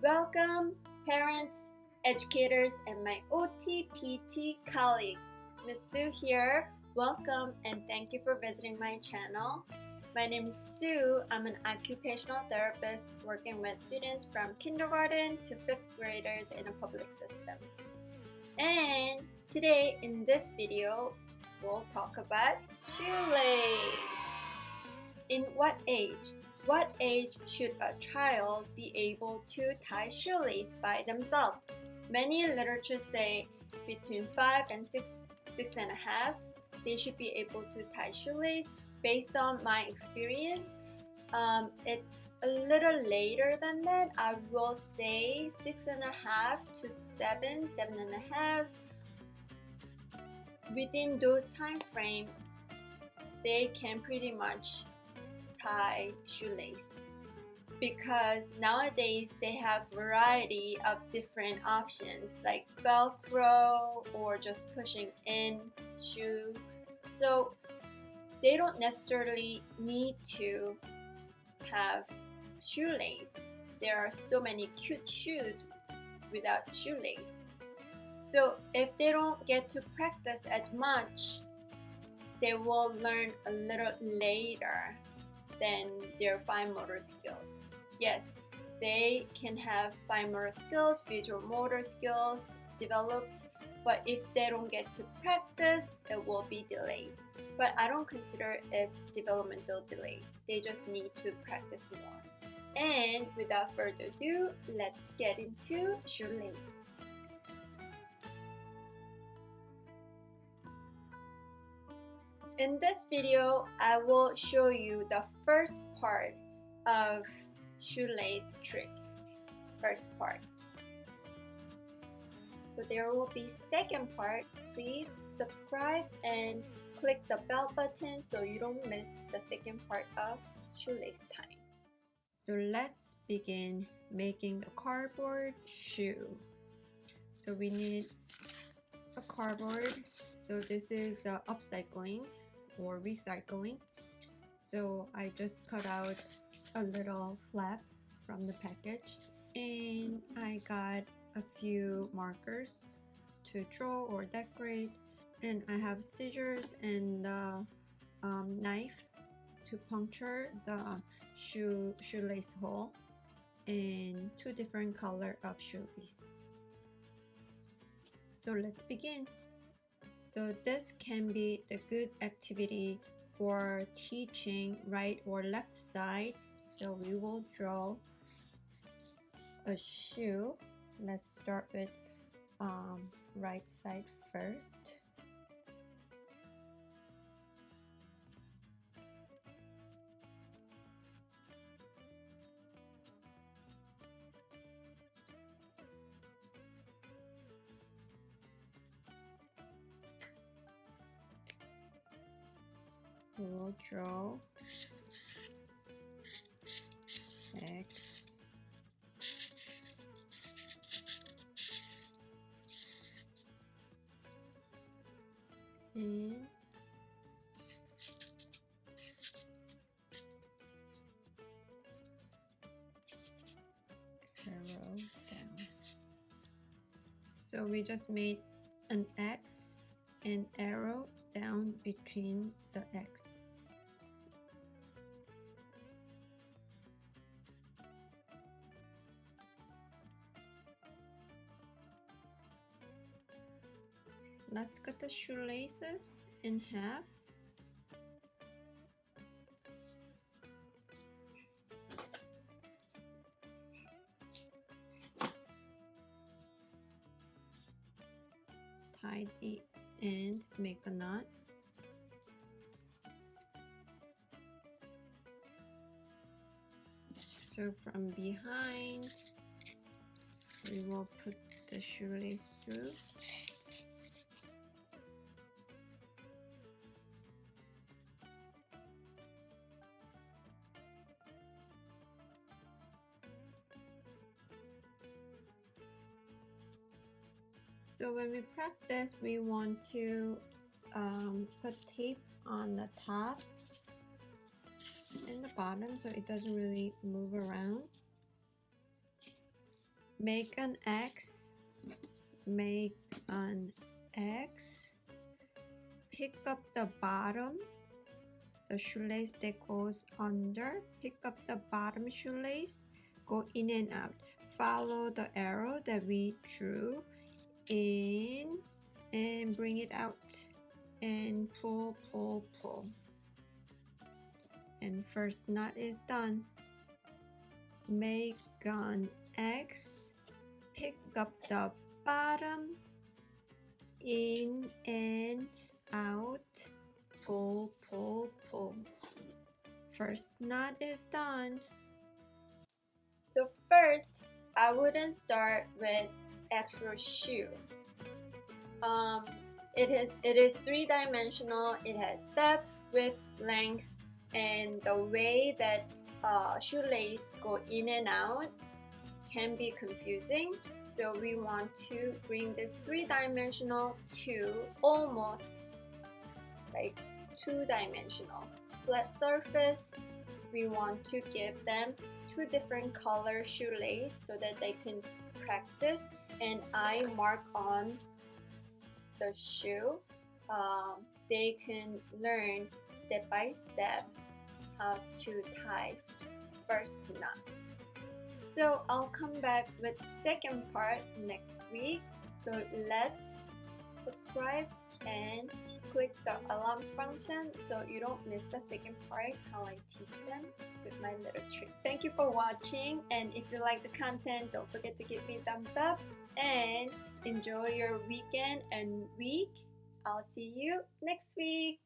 Welcome, parents, educators, and my OTPT colleagues. Ms. Sue here. Welcome and thank you for visiting my channel. My name is Sue. I'm an occupational therapist working with students from kindergarten to 5th graders in a public system. And today in this video, we'll talk about shoelace. In what age? What age should a child be able to tie shoelace by themselves? Many literature say between 5 and 6 and a half, they should be able to tie shoelace. Based on my experience, it's a little later than that. I will say 6 and a half to 7 and a half. Within those time frame, they can pretty much tie shoelace, because nowadays they have variety of different options like Velcro or just pushing in shoe, so they don't necessarily need to have shoelace. There are so many cute shoes without shoelace, so if they don't get to practice as much, they will learn a little later than their fine motor skills. Yes, they can have fine motor skills, visual motor skills developed, but if they don't get to practice, it will be delayed. But I don't consider it as developmental delay. They just need to practice more. And without further ado, let's get into shoelace. In this video, I will show you the first part of shoelace trick. First part. So there will be second part. Please subscribe and click the bell button so you don't miss the second part of shoelace tying. So let's begin making a cardboard shoe. So we need a cardboard. So this is upcycling or recycling. So I just cut out a little flap from the package, and I got a few markers to draw or decorate, and I have scissors and knife to puncture the shoelace hole, and 2 different color of shoelace. So let's begin. So this can be the good activity for teaching right or left side. So we will draw a shoe. Let's start with right side first. We will draw X, and arrow down. So we just made an X and arrow down between the X. Let's cut the shoelaces in half. Tie the end, make a knot. So from behind, we will put the shoelace through. So when we practice, we want to put tape on the top and the bottom so it doesn't really move around. make an X, make an X, pick up the bottom, the shoelace that goes under, pick up the bottom shoelace, go in and out. Follow the arrow that we drew in and bring it out and pull, pull, pull. And first knot is done. Make an X, pick up the bottom, in and out, pull, pull, pull. First knot is done. So first, I wouldn't start with actual shoe. It is three-dimensional. It has depth, width, length, and the way that shoelace go in and out can be confusing. So we want to bring this three-dimensional to almost like two-dimensional. Flat surface, we want to give them two different color shoelace so that they can practice, and I mark on the shoe. They can learn step by step how to tie first knot. So I'll come back with second part next week. So let's subscribe and click the alarm function so you don't miss the second part, how I teach them with my little trick. Thank you for watching, and if you like the content, don't forget to give me a thumbs up and enjoy your weekend and week. I'll see you next week.